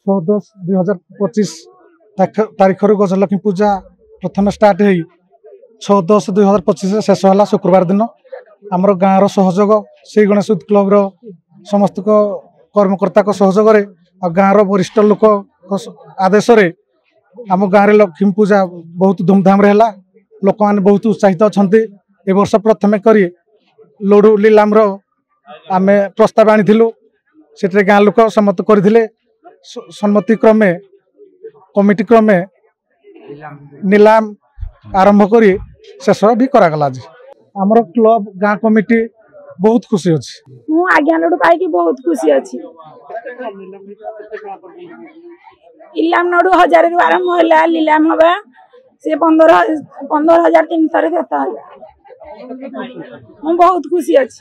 6/10/2025 तारीख गजलक्ष्मी पूजा प्रथम स्टार्ट हो 6/10/2025 शेष है शुक्रवार दिन आमर गाँव सहयोग से गणेश यूथ क्लब समस्त कर्मकर्ता सहयोग गाँव वरिष्ठ लोक आदेश आम गाँव में लक्ष्मी पूजा बहुत धूमधाम है लोक मैंने बहुत उत्साहित अच्छा ए वर्ष प्रथम कर लडू लीलाम आम प्रस्ताव आनी से गाँ लोक सम्मत करते सम्मति क्रमे कमिटी क्रमे नीलाम आरंभ कर शेष भी करागला। आमर क्लब गाँ कमिटी बहुत खुशी अच्छी मु आज्ञा लडू पाई बहुत खुशी अच्छी। इलाम लडू 1000 रु आरंभ होला लीलाम हवा से 15,300 देता है। मु बहुत खुशी अच्छी।